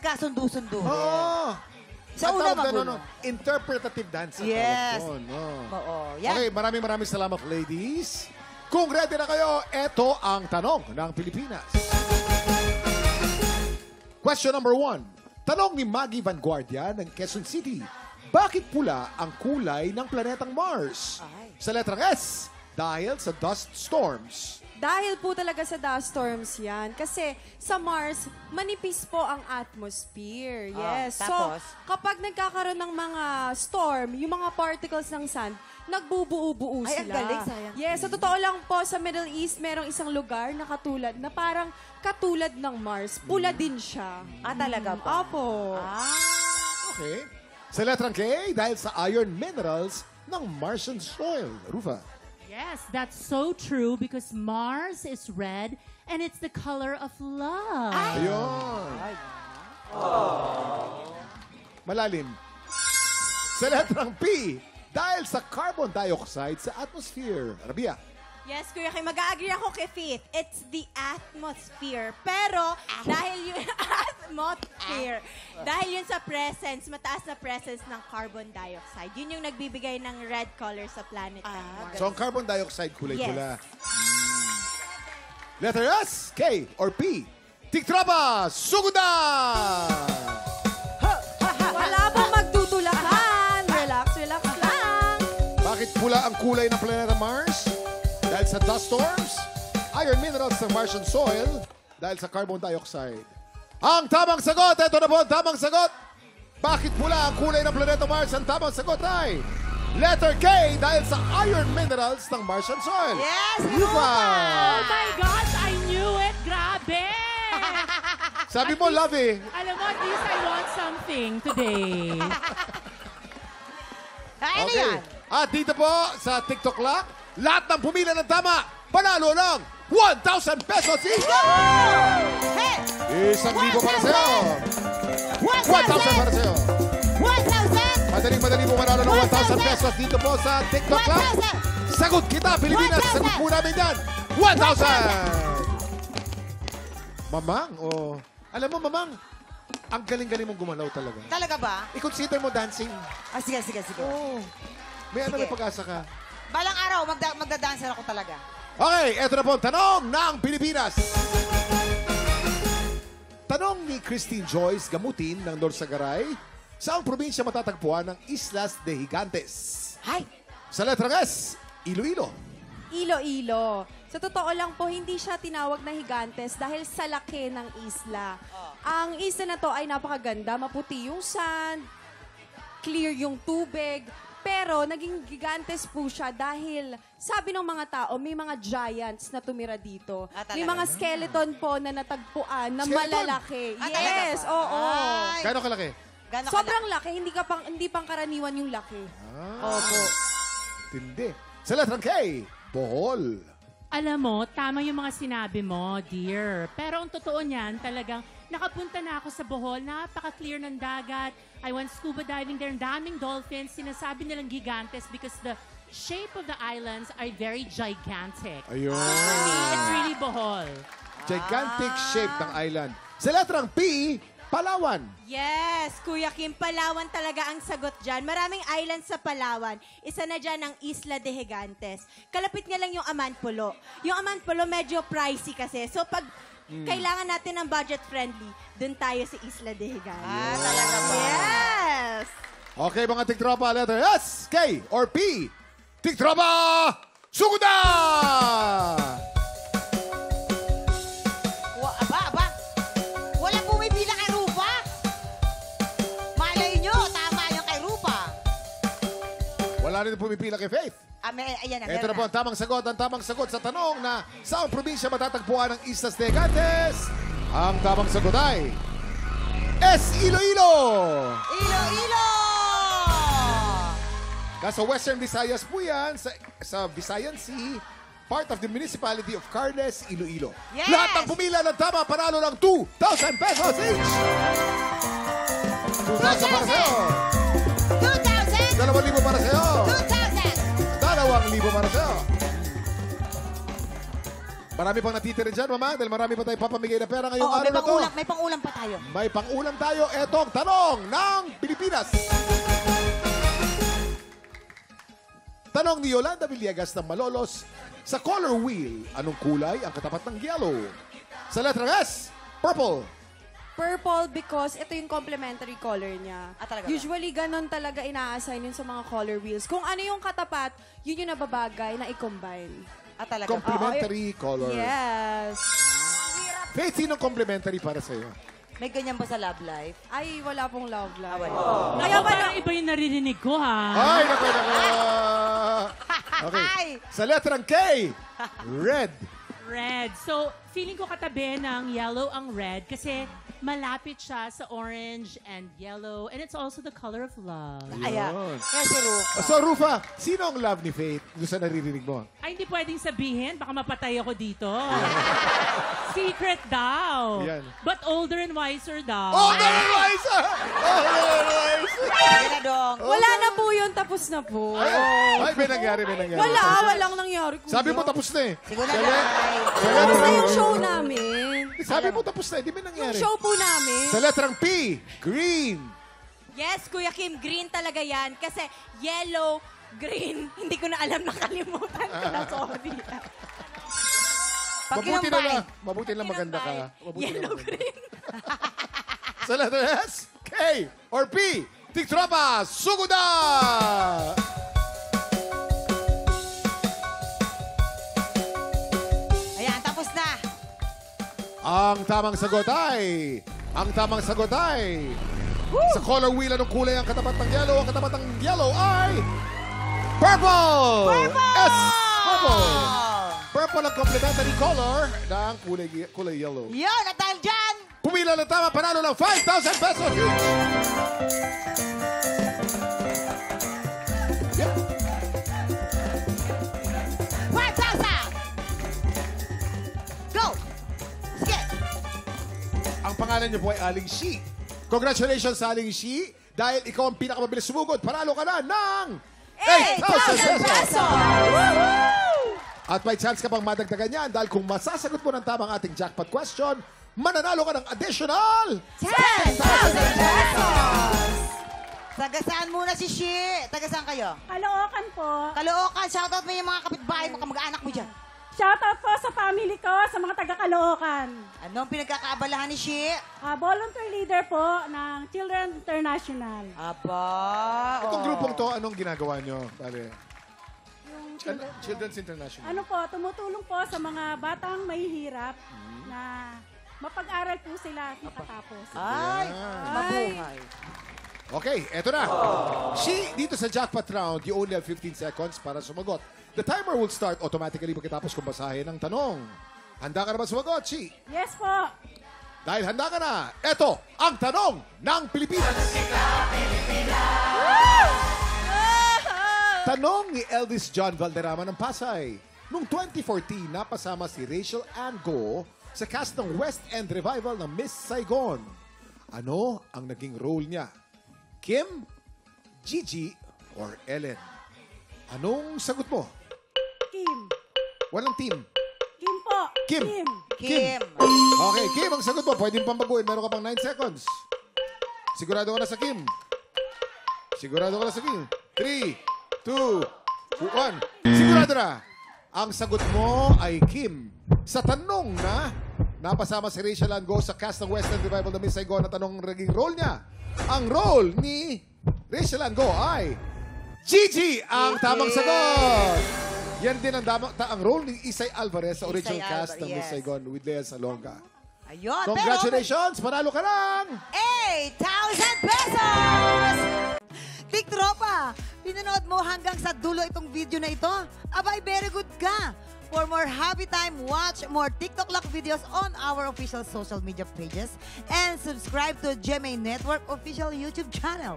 magkasundo-sundo. Oo. Sa una magulo. Interpretative dance. Yes. Oo. Yan. Okay, maraming salamat, ladies. Kung ready na kayo, eto ang tanong ng Pilipinas. Question number 1. Tanong ni Maggie Vanguardia ng Quezon City. Bakit pula ang kulay ng planetang Mars? Sa letrang S, dahil sa dust storms. Dahil po talaga sa dust storms yan. Kasi sa Mars, manipis po ang atmosphere. Yes. Tapos? So, kapag nagkakaroon ng mga storm, yung mga particles ng sand, nagbubuo-buo sila. Ay, ang galing, sayang. Yes, sa totoo lang po, sa Middle East, merong isang lugar na parang katulad ng Mars. Pula din siya. Talaga ba? Opo. Okay. Sa letrang K, dahil sa iron minerals ng Martian soil. Rufa. Yes, that's so true because Mars is red and it's the color of love. Ayun. Malalim. Sa letrang P, dahil sa carbon dioxide sa atmosphere. Rabia. Yes, Kuya Kim, mag-agree ako kay Faith. It's the atmosphere. Pero, dahil yun, atmosphere, dahil yun sa presence, mataas na presence ng carbon dioxide, yun yung nagbibigay ng red color sa planet ng Mars. So, ang carbon dioxide kulay Yes. pula. Letter S, K, or P. Tiktropa, sugunda! Wala pong magtutulakan. Relax lang. Bakit pula ang kulay ng planeta Mars? Dahil sa dust storms, iron minerals ng Martian soil, dahil sa carbon dioxide. Ang tamang sagot, ito na po ang tamang sagot. Bakit pula ang kulay ng planeta Mars? Ang tamang sagot ay letter K, dahil sa iron minerals ng Martian soil. Yes, Rufa! Oh my gosh, I knew it! Grabe! Sabi mo, love eh. Alam mo, at least I want something today. Ano yan? At dito po sa TikTok Lock, lahat ng pumila ng tama, panalo ng 1,000 pesos each! Hey! 1,000 para sa'yo! 1,000 para sa'yo! 1,000! Madali po manalo ng 1,000 pesos dito po sa TikTok Lock. Sagot kita, Pilipinas! 1,000! Sagot po namin yan! 1,000! Mamang, alam mo, Mamang, ang galing-galing mong gumalaw talaga. Talaga ba? I-consider mo dancing. Sige. Oo. May Sige. pag-asa ka. Balang araw, magda-dancer ako talaga. Okay, eto na po ang tanong ng Pilipinas. Tanong ni Christine Joyce Gamutin ng Norsagaray, saang probinsya matatagpuan ng Islas de Gigantes? Hay! Sa letrang S, Iloilo. Iloilo. Sa totoo lang po, hindi siya tinawag na Higantes dahil sa laki ng isla. Ang isla na to ay napakaganda. Maputi yung sand, clear yung tubig. Pero naging Gigantes po siya dahil sabi ng mga tao, may mga giants na tumira dito. May mga skeleton po na natagpuan na Skeleton? malalaki. Talaga Yes, ba? oo. Ay. Gano'ng kalaki? Gano'n Sobrang laki, hindi pang karaniwan yung laki. Opo. Tindi. Sa letrang K, Bohol. Alam mo, tama yung mga sinabi mo, dear. Pero ang totoo niyan, talagang nakapunta na ako sa Bohol. Napaka-clear ng dagat. I went scuba diving there. Ang daming dolphins. Sinasabi nilang gigantes because the shape of the islands are very gigantic. Ayun. It's really Bohol. Gigantic shape ng island. Sa letrang P, Palawan. Yes, Kuya Kim, Palawan talaga ang sagot dyan. Maraming islands sa Palawan. Isa na dyan ang Isla de Gigantes. Kalapit nga lang yung Amanpulo. Yung Amanpulo medyo pricey kasi. So pag kailangan natin ng budget-friendly, dun tayo sa Isla de Gigantes. talaga ba? Yes! Okay, mga tiktropa, letter S, K, or P. Tiktropa, sugunda! Aba. Walang pumipila kay Rupa. Malay nyo, tama yung kay Rupa. Wala rin pumipila kay Faith. Ayan na, Ito na po ang tamang sagot. Ang tamang sagot sa tanong na saang probinsya matatagpuan ng Islas de Gigantes? Ang tamang sagot ay S. Iloilo. Iloilo! Nasa Western Visayas po yan, sa Visayan Sea, part of the municipality of Carles, Iloilo. Yes! Lahat ng pumila ng tama, panalo ng 2,000 pesos each! 2,000 para sa'yo! 2,000! 2,000 para sa'yo! 2,000! 2,000 para sa'yo! Marami pang natitira dyan, mama, dahil marami pa tayong papamigay na pera ngayong Oo, araw na to. may pang-ulam pa tayo. May pang-ulam tayo. Etong tanong ng Pilipinas. Tanong ni Yolanda Villegas ng Malolos, sa color wheel, anong kulay ang katapat ng yellow? Sa letra S, purple. Purple because ito yung complementary color niya. Ah, talaga ba? Usually, ganon talaga ina-assign yun sa mga color wheels. Kung ano yung katapat, yun yung nababagay na i-combine. Ah, talaga. Complementary color. Yes. Faith, sinong complementary para sa'yo? May ganyan ba sa love life? Ay, wala pong love life. wala. Kaya Naku, ba parang iba yung naririnig ko, ha? Ay, naku. Okay. Sa letrang K, red. Red. So, feeling ko katabi ng yellow ang red kasi malapit siya sa orange and yellow. And it's also the color of love. Ayan. Yan si Rufa. So, Rufa, sino ang love ni Faith? Doon sa naririnig mo? Ay, hindi pwedeng sabihin. Baka mapatay ako dito. Secret daw. Yan. But older and wiser daw. Oh, Liza! Yan na dong. Wala na po yun, tapos na po. Ay, may nangyari. Walang nangyari. Kuya. Sabi mo tapos na eh. Siguro na guys. Tapos na yung show namin. Sabi mo tapos na eh. Di ba Yung nangyari? show po namin. Sa letrang P, green. Yes, Kuya Kim, green talaga yan. Kasi yellow, green, hindi ko na alam, nakalimutan ko na, sorry. Mabuti lang maganda ka. Mabuti lang Yellow, maganda. green. Sa letra S, K or P, Tiktropa, Suguda! Ayan, tapos na. Ang tamang sagot ay... Sa color wheel, anong kulay ang katapat ng yellow? Ang katapat ng yellow ay... Purple! Yes! Purple! Purple ang complementary color ng kulay yellow. Yun, at dahil dyan, Pumila ng tama, panalo ng 5,000 pesos each! Yep. 1,000! Go! Sige! Ang pangalan niyo po ay Aling Shi. Congratulations sa Aling Shi. Dahil ikaw ang pinakamabilis sumugod, panalo ka na ng 8,000 pesos! At may chance ka pang madagdagan yan dahil kung masasagot mo ng tamang ating jackpot question, mananalo ka ng additional 10,000 pesos! Tagasaan muna si Shi. Tagasaan kayo? Caloocan po. Caloocan, shoutout mo yung mga kapitbahay mo, kamag-anak mo dyan. Shoutout po sa family ko, sa mga taga-Caloocan. Anong pinagkakaabalahan ni Shi? Volunteer leader po ng Children International. Aba, Itong grupong to, anong ginagawa nyo? Pare? Children's International. Ano po, tumutulong po sa mga batang mahihirap na mapag-aral po sila at makatapos. Ay, mabuhay. Okay, eto na. Shi, dito sa jackpot round, you only have 15 seconds para sumagot. The timer will start automatically pagkatapos kung basahin ang tanong. Handa ka na ba sumagot, Shi? Yes po. Dahil handa ka na, eto ang tanong ng Pilipinas. Tanong ni Elvis John Valderrama ng Pasay. Noong 2014, napasama si Rachel Ann Go sa cast ng West End Revival ng Miss Saigon. Ano ang naging role niya? Kim, Gigi, or Ellen? Anong sagot mo? Kim. Walang team. Kim po. Kim. Kim. Okay, Kim, ang sagot mo. Pwedeng pambaguhin. Meron ka pang 9 seconds. Sigurado ka na sa Kim. Sigurado ka na sa Kim. 3, 2, 1. Sigurado na. Ang sagot mo ay Kim. Sa tanong na napasama si Rachel Ann Go sa cast ng West End Revival ng Miss Saigon, at anong naging role niya? Ang role ni Rachel Ann Go ay Gigi ang tamang sagot. Yan din ang role ni Isay Alvarez sa original Isay cast ng Miss yes. Saigon with Lea Salonga. Ayun, Congratulations! Panalo ka lang! 8,000 pesos! Tiktropa, pinanood mo hanggang sa dulo itong video na ito? Abay, very good ka! For more happy time, watch more TikTok Lock videos on our official social media pages and subscribe to GMA Network official YouTube channel.